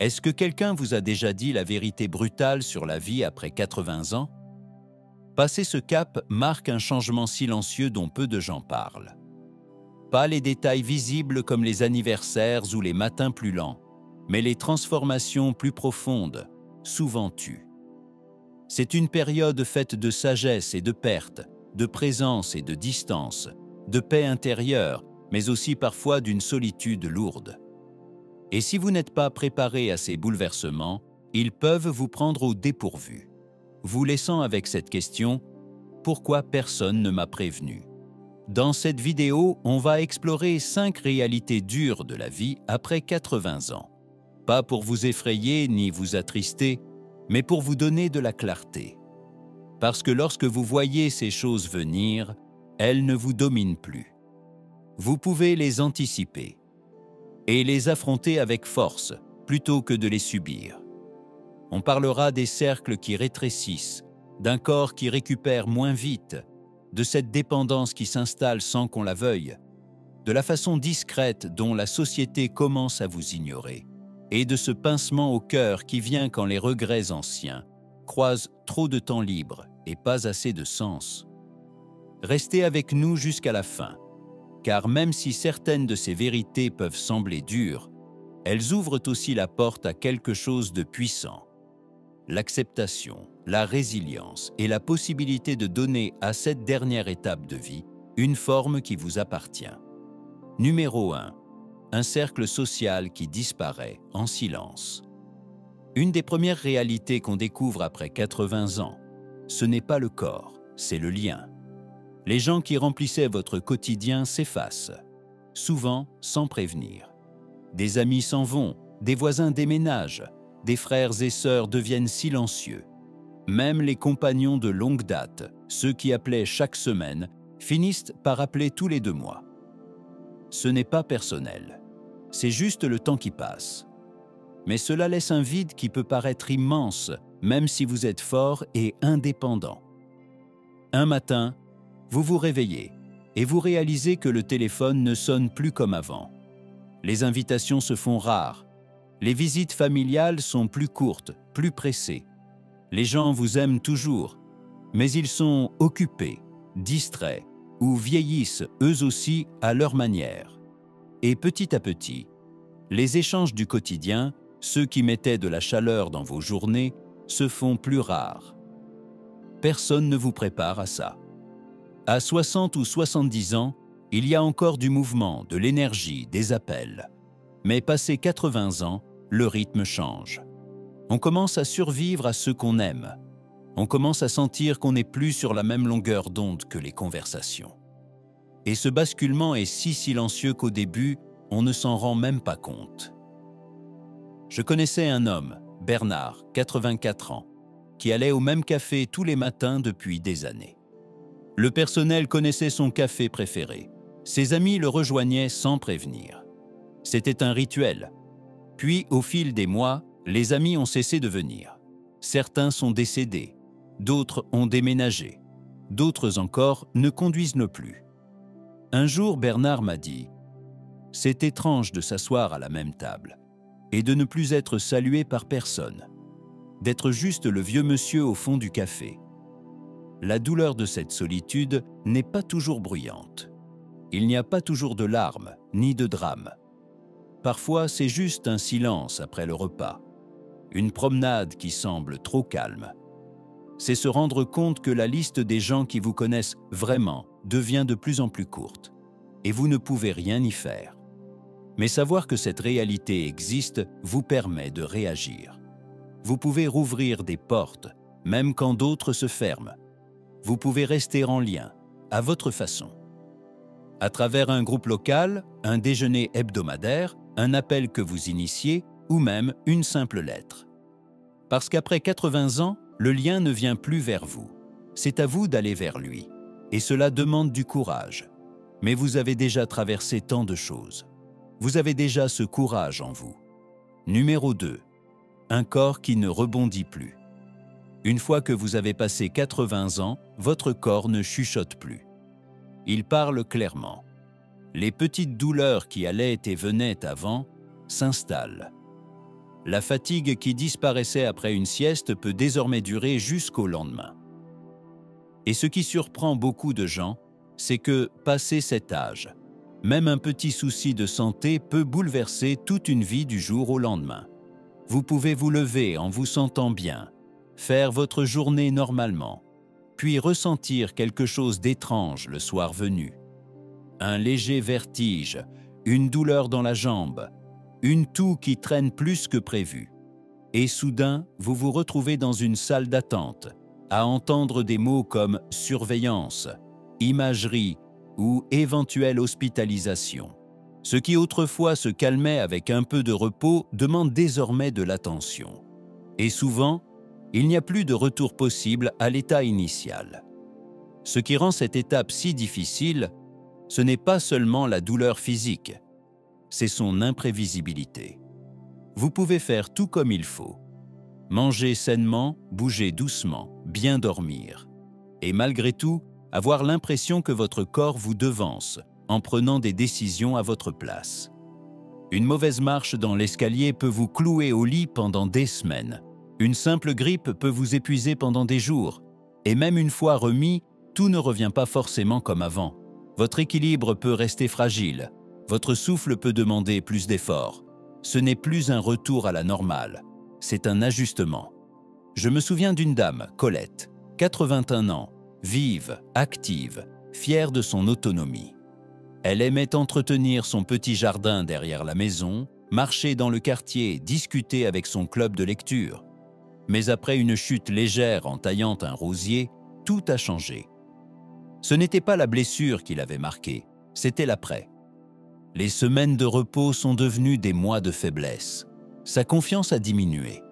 Est-ce que quelqu'un vous a déjà dit la vérité brutale sur la vie après 80 ans? Passer ce cap marque un changement silencieux dont peu de gens parlent. Pas les détails visibles comme les anniversaires ou les matins plus lents, mais les transformations plus profondes, souvent tuent. C'est une période faite de sagesse et de perte, de présence et de distance, de paix intérieure, mais aussi parfois d'une solitude lourde. Et si vous n'êtes pas préparé à ces bouleversements, ils peuvent vous prendre au dépourvu, vous laissant avec cette question « Pourquoi personne ne m'a prévenu ?» Dans cette vidéo, on va explorer 5 réalités dures de la vie après 80 ans. Pas pour vous effrayer ni vous attrister, mais pour vous donner de la clarté. Parce que lorsque vous voyez ces choses venir, elles ne vous dominent plus. Vous pouvez les anticiper et les affronter avec force plutôt que de les subir. On parlera des cercles qui rétrécissent, d'un corps qui récupère moins vite, de cette dépendance qui s'installe sans qu'on la veuille, de la façon discrète dont la société commence à vous ignorer, et de ce pincement au cœur qui vient quand les regrets anciens croisent trop de temps libre et pas assez de sens. Restez avec nous jusqu'à la fin, car même si certaines de ces vérités peuvent sembler dures, elles ouvrent aussi la porte à quelque chose de puissant. L'acceptation, la résilience et la possibilité de donner à cette dernière étape de vie une forme qui vous appartient. Numéro 1. Un cercle social qui disparaît en silence. Une des premières réalités qu'on découvre après 80 ans, ce n'est pas le corps, c'est le lien. Les gens qui remplissaient votre quotidien s'effacent, souvent sans prévenir. Des amis s'en vont, des voisins déménagent, des frères et sœurs deviennent silencieux. Même les compagnons de longue date, ceux qui appelaient chaque semaine, finissent par appeler tous les 2 mois. Ce n'est pas personnel, c'est juste le temps qui passe. Mais cela laisse un vide qui peut paraître immense, même si vous êtes fort et indépendant. Un matin, vous vous réveillez et vous réalisez que le téléphone ne sonne plus comme avant. Les invitations se font rares. Les visites familiales sont plus courtes, plus pressées. Les gens vous aiment toujours, mais ils sont occupés, distraits ou vieillissent eux aussi à leur manière. Et petit à petit, les échanges du quotidien, ceux qui mettaient de la chaleur dans vos journées, se font plus rares. Personne ne vous prépare à ça. À 60 ou 70 ans, il y a encore du mouvement, de l'énergie, des appels. Mais passé 80 ans, le rythme change. On commence à survivre à ce qu'on aime. On commence à sentir qu'on n'est plus sur la même longueur d'onde que les conversations. Et ce basculement est si silencieux qu'au début, on ne s'en rend même pas compte. Je connaissais un homme, Bernard, 84 ans, qui allait au même café tous les matins depuis des années. Le personnel connaissait son café préféré. Ses amis le rejoignaient sans prévenir. C'était un rituel. Puis, au fil des mois, les amis ont cessé de venir. Certains sont décédés, d'autres ont déménagé, d'autres encore ne conduisent plus. Un jour, Bernard m'a dit « C'est étrange de s'asseoir à la même table et de ne plus être salué par personne, d'être juste le vieux monsieur au fond du café. La douleur de cette solitude n'est pas toujours bruyante. Il n'y a pas toujours de larmes ni de drames. Parfois, c'est juste un silence après le repas, une promenade qui semble trop calme. C'est se rendre compte que la liste des gens qui vous connaissent vraiment devient de plus en plus courte, et vous ne pouvez rien y faire. Mais savoir que cette réalité existe vous permet de réagir. Vous pouvez rouvrir des portes, même quand d'autres se ferment. Vous pouvez rester en lien, à votre façon. À travers un groupe local, un déjeuner hebdomadaire, un appel que vous initiez ou même une simple lettre. Parce qu'après 80 ans, le lien ne vient plus vers vous. C'est à vous d'aller vers lui. Et cela demande du courage. Mais vous avez déjà traversé tant de choses. Vous avez déjà ce courage en vous. Numéro 2. Un corps qui ne rebondit plus. Une fois que vous avez passé 80 ans, votre corps ne chuchote plus. Il parle clairement. Les petites douleurs qui allaient et venaient avant s'installent. La fatigue qui disparaissait après une sieste peut désormais durer jusqu'au lendemain. Et ce qui surprend beaucoup de gens, c'est que, passé cet âge, même un petit souci de santé peut bouleverser toute une vie du jour au lendemain. Vous pouvez vous lever en vous sentant bien, faire votre journée normalement, puis ressentir quelque chose d'étrange le soir venu. Un léger vertige, une douleur dans la jambe, une toux qui traîne plus que prévu. Et soudain, vous vous retrouvez dans une salle d'attente, à entendre des mots comme « surveillance », « imagerie » ou « éventuelle hospitalisation ». Ce qui autrefois se calmait avec un peu de repos demande désormais de l'attention. Et souvent, il n'y a plus de retour possible à l'état initial. Ce qui rend cette étape si difficile, ce n'est pas seulement la douleur physique, c'est son imprévisibilité. Vous pouvez faire tout comme il faut. Manger sainement, bouger doucement, bien dormir. Et malgré tout, avoir l'impression que votre corps vous devance en prenant des décisions à votre place. Une mauvaise marche dans l'escalier peut vous clouer au lit pendant des semaines. Une simple grippe peut vous épuiser pendant des jours. Et même une fois remis, tout ne revient pas forcément comme avant. Votre équilibre peut rester fragile. Votre souffle peut demander plus d'efforts. Ce n'est plus un retour à la normale. C'est un ajustement. Je me souviens d'une dame, Colette, 81 ans, vive, active, fière de son autonomie. Elle aimait entretenir son petit jardin derrière la maison, marcher dans le quartier, discuter avec son club de lecture. Mais après une chute légère en taillant un rosier, tout a changé. Ce n'était pas la blessure qui l'avait marquée, c'était l'après. Les semaines de repos sont devenues des mois de faiblesse. Sa confiance a diminué.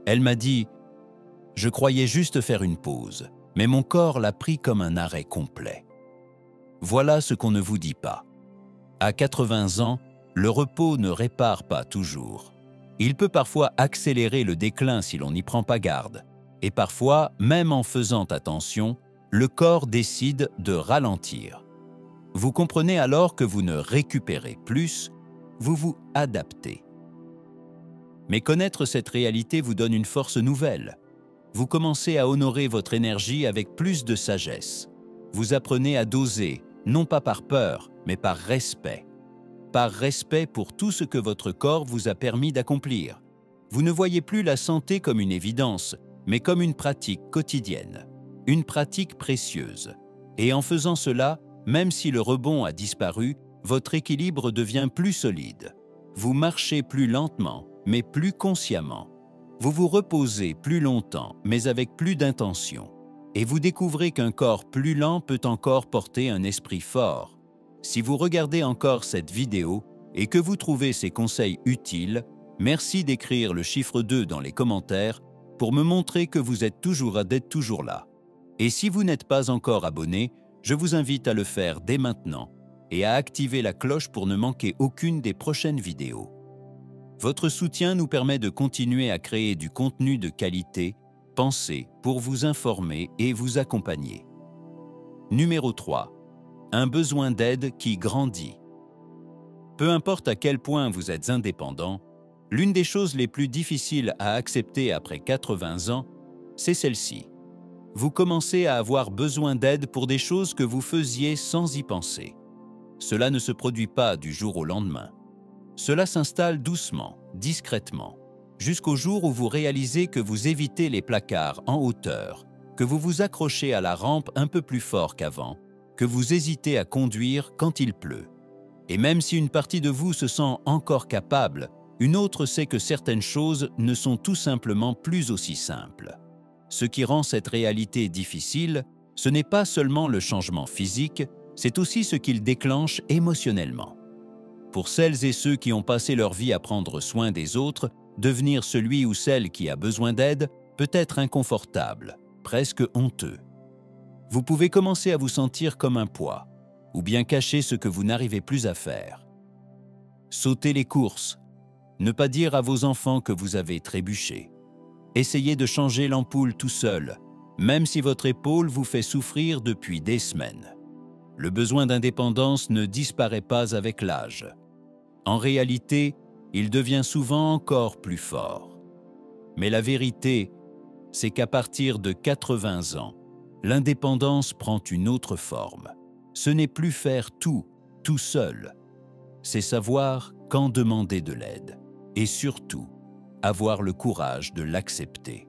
Elle m'a dit « Je croyais juste faire une pause, mais mon corps l'a pris comme un arrêt complet. » Voilà ce qu'on ne vous dit pas. À 80 ans, le repos ne répare pas toujours. Il peut parfois accélérer le déclin si l'on n'y prend pas garde. Et parfois, même en faisant attention, le corps décide de ralentir. Vous comprenez alors que vous ne récupérez plus, vous vous adaptez. Mais connaître cette réalité vous donne une force nouvelle. Vous commencez à honorer votre énergie avec plus de sagesse. Vous apprenez à doser, non pas par peur, mais par respect. Par respect pour tout ce que votre corps vous a permis d'accomplir. Vous ne voyez plus la santé comme une évidence, mais comme une pratique quotidienne, une pratique précieuse. Et en faisant cela, même si le rebond a disparu, votre équilibre devient plus solide. Vous marchez plus lentement, mais plus consciemment. Vous vous reposez plus longtemps, mais avec plus d'intention. Et vous découvrez qu'un corps plus lent peut encore porter un esprit fort. Si vous regardez encore cette vidéo et que vous trouvez ces conseils utiles, merci d'écrire le chiffre 2 dans les commentaires pour me montrer que vous êtes toujours là. Et si vous n'êtes pas encore abonné, je vous invite à le faire dès maintenant et à activer la cloche pour ne manquer aucune des prochaines vidéos. Votre soutien nous permet de continuer à créer du contenu de qualité, pensé pour vous informer et vous accompagner. Numéro 3. Un besoin d'aide qui grandit. Peu importe à quel point vous êtes indépendant, l'une des choses les plus difficiles à accepter après 80 ans, c'est celle-ci. Vous commencez à avoir besoin d'aide pour des choses que vous faisiez sans y penser. Cela ne se produit pas du jour au lendemain. Cela s'installe doucement, discrètement, jusqu'au jour où vous réalisez que vous évitez les placards en hauteur, que vous vous accrochez à la rampe un peu plus fort qu'avant, que vous hésitez à conduire quand il pleut. Et même si une partie de vous se sent encore capable, une autre sait que certaines choses ne sont tout simplement plus aussi simples. Ce qui rend cette réalité difficile, ce n'est pas seulement le changement physique, c'est aussi ce qu'il déclenche émotionnellement. Pour celles et ceux qui ont passé leur vie à prendre soin des autres, devenir celui ou celle qui a besoin d'aide peut être inconfortable, presque honteux. Vous pouvez commencer à vous sentir comme un poids, ou bien cacher ce que vous n'arrivez plus à faire. Sauter les courses, ne pas dire à vos enfants que vous avez trébuché. Essayez de changer l'ampoule tout seul, même si votre épaule vous fait souffrir depuis des semaines. Le besoin d'indépendance ne disparaît pas avec l'âge. En réalité, il devient souvent encore plus fort. Mais la vérité, c'est qu'à partir de 80 ans, l'indépendance prend une autre forme. Ce n'est plus faire tout seul. C'est savoir quand demander de l'aide et surtout avoir le courage de l'accepter.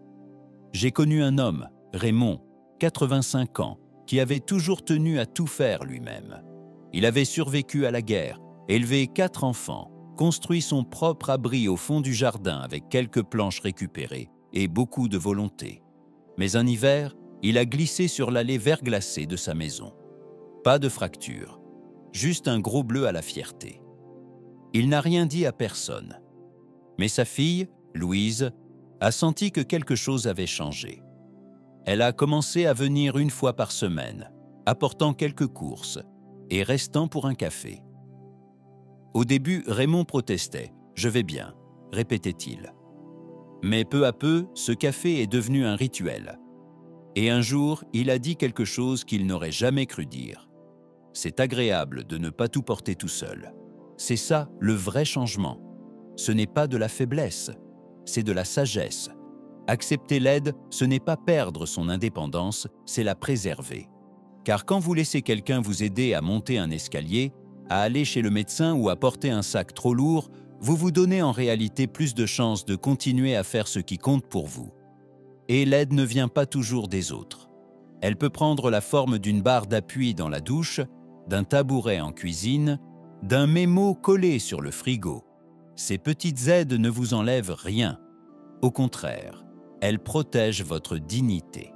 J'ai connu un homme, Raymond, 85 ans, qui avait toujours tenu à tout faire lui-même. Il avait survécu à la guerre, élevé 4 enfants, construit son propre abri au fond du jardin avec quelques planches récupérées et beaucoup de volonté. Mais un hiver, il a glissé sur l'allée verglacée de sa maison. Pas de fracture, juste un gros bleu à la fierté. Il n'a rien dit à personne. Mais sa fille, Louise, a senti que quelque chose avait changé. Elle a commencé à venir 1 fois par semaine, apportant quelques courses et restant pour un café. Au début, Raymond protestait. « Je vais bien », répétait-il. Mais peu à peu, ce café est devenu un rituel. Et un jour, il a dit quelque chose qu'il n'aurait jamais cru dire. « C'est agréable de ne pas tout porter tout seul. C'est ça, le vrai changement. Ce n'est pas de la faiblesse, c'est de la sagesse. Accepter l'aide, ce n'est pas perdre son indépendance, c'est la préserver. Car quand vous laissez quelqu'un vous aider à monter un escalier, à aller chez le médecin ou à porter un sac trop lourd, vous vous donnez en réalité plus de chances de continuer à faire ce qui compte pour vous. Et l'aide ne vient pas toujours des autres. Elle peut prendre la forme d'une barre d'appui dans la douche, d'un tabouret en cuisine, d'un mémo collé sur le frigo. Ces petites aides ne vous enlèvent rien. Au contraire, elles protègent votre dignité.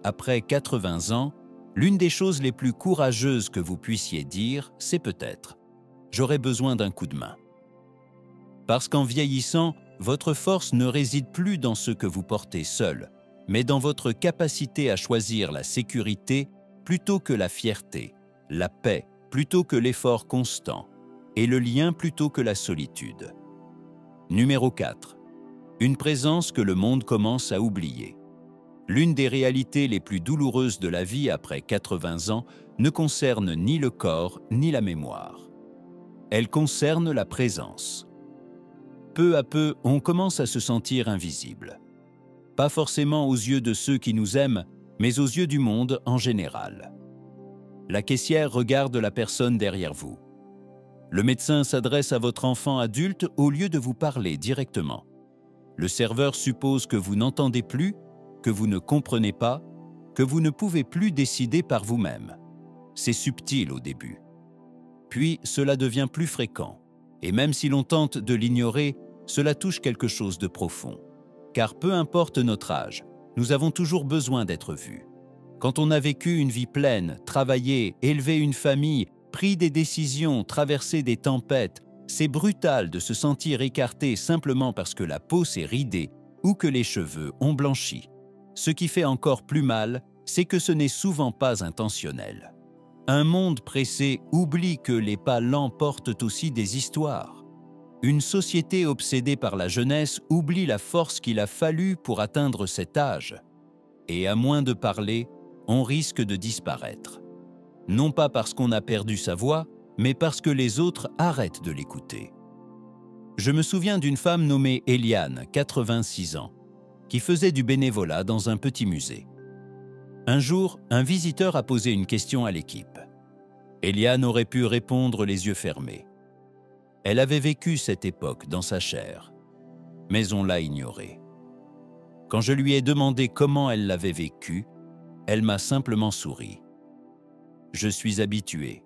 Après 80 ans, l'une des choses les plus courageuses que vous puissiez dire, c'est peut-être « j'aurais besoin d'un coup de main ». Parce qu'en vieillissant, votre force ne réside plus dans ce que vous portez seul, mais dans votre capacité à choisir la sécurité plutôt que la fierté, la paix plutôt que l'effort constant, et le lien plutôt que la solitude. Numéro 4. Une présence que le monde commence à oublier. L'une des réalités les plus douloureuses de la vie après 80 ans ne concerne ni le corps ni la mémoire. Elle concerne la présence. Peu à peu, on commence à se sentir invisible. Pas forcément aux yeux de ceux qui nous aiment, mais aux yeux du monde en général. La caissière regarde la personne derrière vous. Le médecin s'adresse à votre enfant adulte au lieu de vous parler directement. Le serveur suppose que vous n'entendez plus, que vous ne comprenez pas, que vous ne pouvez plus décider par vous-même. C'est subtil au début. Puis, cela devient plus fréquent. Et même si l'on tente de l'ignorer, cela touche quelque chose de profond. Car peu importe notre âge, nous avons toujours besoin d'être vus. Quand on a vécu une vie pleine, travaillé, élevé une famille, pris des décisions, traversé des tempêtes, c'est brutal de se sentir écarté simplement parce que la peau s'est ridée ou que les cheveux ont blanchi. Ce qui fait encore plus mal, c'est que ce n'est souvent pas intentionnel. Un monde pressé oublie que les pas lents portent aussi des histoires. Une société obsédée par la jeunesse oublie la force qu'il a fallu pour atteindre cet âge. Et à moins de parler, on risque de disparaître. Non pas parce qu'on a perdu sa voix, mais parce que les autres arrêtent de l'écouter. Je me souviens d'une femme nommée Eliane, 86 ans, qui faisait du bénévolat dans un petit musée. Un jour, un visiteur a posé une question à l'équipe. Eliane aurait pu répondre les yeux fermés. Elle avait vécu cette époque dans sa chair, mais on l'a ignorée. Quand je lui ai demandé comment elle l'avait vécu, elle m'a simplement souri. Je suis habitué.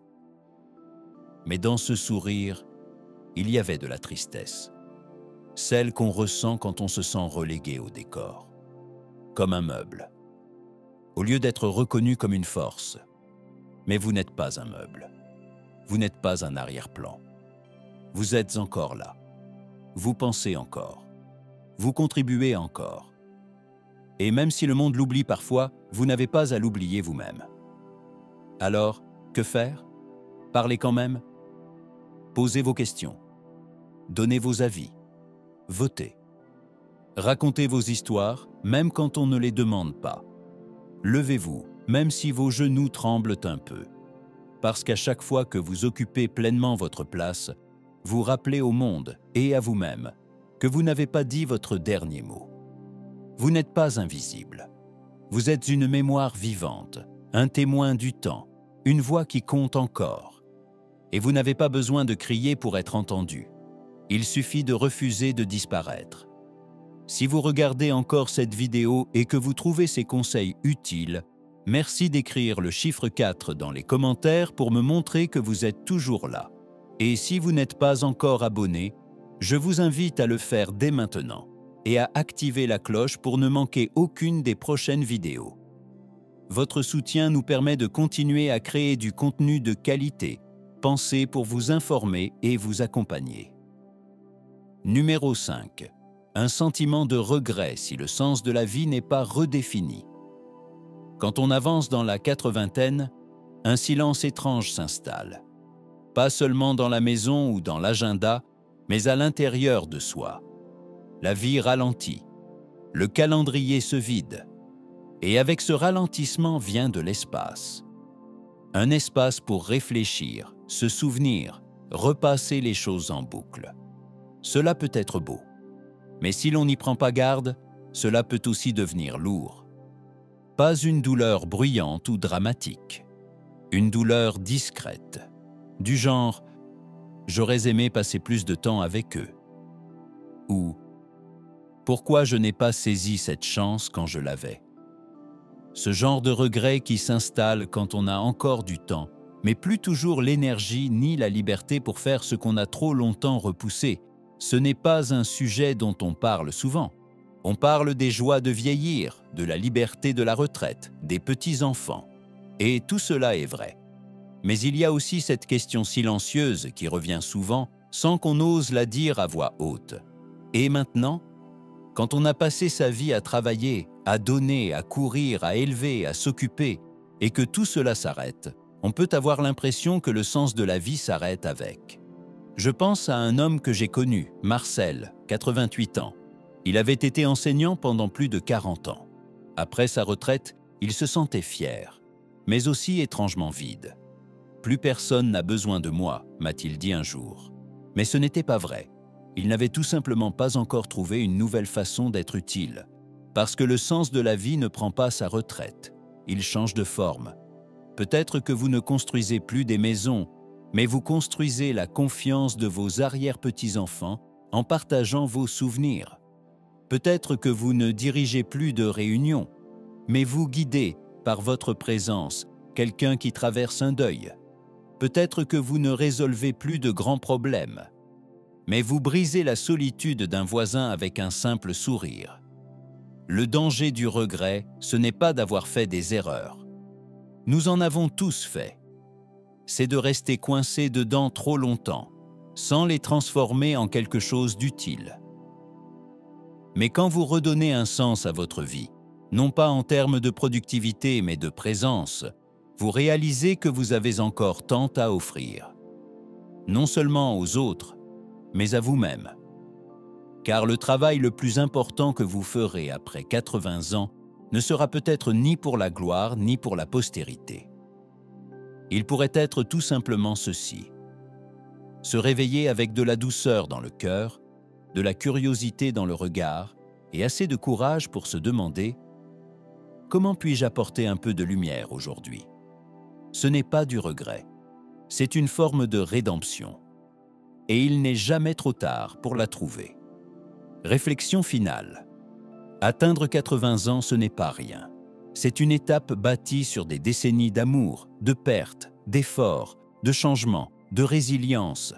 Mais dans ce sourire, il y avait de la tristesse, celle qu'on ressent quand on se sent relégué au décor, comme un meuble, au lieu d'être reconnu comme une force. Mais vous n'êtes pas un meuble, vous n'êtes pas un arrière-plan. Vous êtes encore là, vous pensez encore, vous contribuez encore. Et même si le monde l'oublie parfois, vous n'avez pas à l'oublier vous-même. Alors, que faire? Parlez quand même. Posez vos questions. Donnez vos avis. Votez. Racontez vos histoires, même quand on ne les demande pas. Levez-vous, même si vos genoux tremblent un peu. Parce qu'à chaque fois que vous occupez pleinement votre place, vous rappelez au monde et à vous-même que vous n'avez pas dit votre dernier mot. Vous n'êtes pas invisible. Vous êtes une mémoire vivante, un témoin du temps, une voix qui compte encore. Et vous n'avez pas besoin de crier pour être entendu. Il suffit de refuser de disparaître. Si vous regardez encore cette vidéo et que vous trouvez ces conseils utiles, merci d'écrire le chiffre 4 dans les commentaires pour me montrer que vous êtes toujours là. Et si vous n'êtes pas encore abonné, je vous invite à le faire dès maintenant et à activer la cloche pour ne manquer aucune des prochaines vidéos. Votre soutien nous permet de continuer à créer du contenu de qualité, pensé pour vous informer et vous accompagner. Numéro 5. Un sentiment de regret si le sens de la vie n'est pas redéfini. Quand on avance dans la quatre-vingtaine, un silence étrange s'installe. Pas seulement dans la maison ou dans l'agenda, mais à l'intérieur de soi. La vie ralentit, le calendrier se vide, et avec ce ralentissement vient de l'espace. Un espace pour réfléchir, se souvenir, repasser les choses en boucle. Cela peut être beau, mais si l'on n'y prend pas garde, cela peut aussi devenir lourd. Pas une douleur bruyante ou dramatique, une douleur discrète, du genre « j'aurais aimé passer plus de temps avec eux » ou « pourquoi je n'ai pas saisi cette chance quand je l'avais ». Ce genre de regret qui s'installe quand on a encore du temps, mais plus toujours l'énergie ni la liberté pour faire ce qu'on a trop longtemps repoussé. Ce n'est pas un sujet dont on parle souvent. On parle des joies de vieillir, de la liberté de la retraite, des petits-enfants. Et tout cela est vrai. Mais il y a aussi cette question silencieuse qui revient souvent sans qu'on ose la dire à voix haute. Et maintenant, quand on a passé sa vie à travailler, à donner, à courir, à élever, à s'occuper, et que tout cela s'arrête, on peut avoir l'impression que le sens de la vie s'arrête avec. Je pense à un homme que j'ai connu, Marcel, 88 ans. Il avait été enseignant pendant plus de 40 ans. Après sa retraite, il se sentait fier, mais aussi étrangement vide. « Plus personne n'a besoin de moi », m'a-t-il dit un jour. Mais ce n'était pas vrai. Il n'avait tout simplement pas encore trouvé une nouvelle façon d'être utile. Parce que le sens de la vie ne prend pas sa retraite. Il change de forme. Peut-être que vous ne construisez plus des maisons, mais vous construisez la confiance de vos arrière-petits-enfants en partageant vos souvenirs. Peut-être que vous ne dirigez plus de réunions, mais vous guidez, par votre présence, quelqu'un qui traverse un deuil. Peut-être que vous ne résolvez plus de grands problèmes, mais vous brisez la solitude d'un voisin avec un simple sourire. Le danger du regret, ce n'est pas d'avoir fait des erreurs. Nous en avons tous fait. C'est de rester coincé dedans trop longtemps, sans les transformer en quelque chose d'utile. Mais quand vous redonnez un sens à votre vie, non pas en termes de productivité mais de présence, vous réalisez que vous avez encore tant à offrir. Non seulement aux autres, mais à vous-même. Car le travail le plus important que vous ferez après 80 ans ne sera peut-être ni pour la gloire ni pour la postérité. Il pourrait être tout simplement ceci. Se réveiller avec de la douceur dans le cœur, de la curiosité dans le regard et assez de courage pour se demander « Comment puis-je apporter un peu de lumière aujourd'hui ?» Ce n'est pas du regret, c'est une forme de rédemption. Et il n'est jamais trop tard pour la trouver. Réflexion finale. Atteindre 80 ans, ce n'est pas rien. C'est une étape bâtie sur des décennies d'amour, de pertes, d'efforts, de changements, de résilience.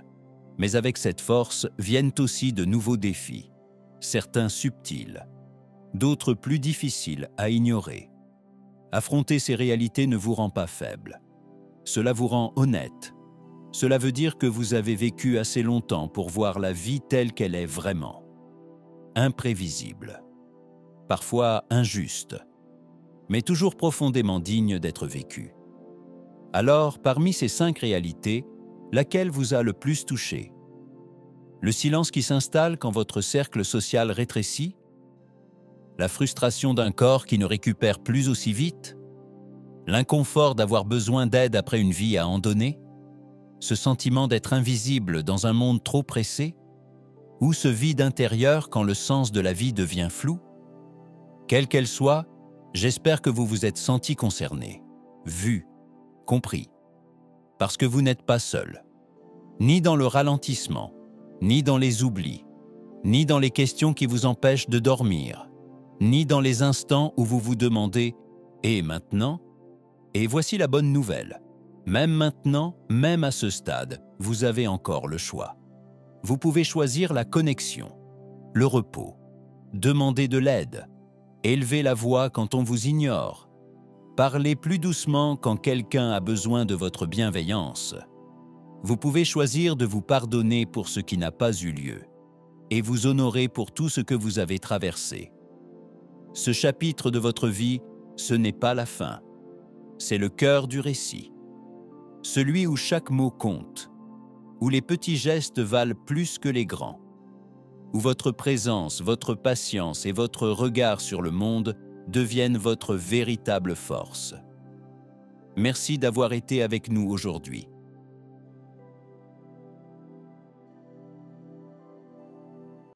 Mais avec cette force viennent aussi de nouveaux défis, certains subtils, d'autres plus difficiles à ignorer. Affronter ces réalités ne vous rend pas faible. Cela vous rend honnête. Cela veut dire que vous avez vécu assez longtemps pour voir la vie telle qu'elle est vraiment. Imprévisible, parfois injuste, mais toujours profondément digne d'être vécue. Alors, parmi ces 5 réalités, laquelle vous a le plus touché? Le silence qui s'installe quand votre cercle social rétrécit? La frustration d'un corps qui ne récupère plus aussi vite? L'inconfort d'avoir besoin d'aide après une vie à en donner? ce sentiment d'être invisible dans un monde trop pressé? Ou ce vide intérieur quand le sens de la vie devient flou? Quelle qu'elle soit, j'espère que vous vous êtes senti concerné, vu, compris. Parce que vous n'êtes pas seul. Ni dans le ralentissement, ni dans les oublis, ni dans les questions qui vous empêchent de dormir, ni dans les instants où vous vous demandez « Et maintenant ?» Et voici la bonne nouvelle. Même maintenant, même à ce stade, vous avez encore le choix. Vous pouvez choisir la connexion, le repos, demander de l'aide, élever la voix quand on vous ignore, parler plus doucement quand quelqu'un a besoin de votre bienveillance. Vous pouvez choisir de vous pardonner pour ce qui n'a pas eu lieu et vous honorer pour tout ce que vous avez traversé. Ce chapitre de votre vie, ce n'est pas la fin. C'est le cœur du récit. Celui où chaque mot compte, où les petits gestes valent plus que les grands, où votre présence, votre patience et votre regard sur le monde deviennent votre véritable force. Merci d'avoir été avec nous aujourd'hui.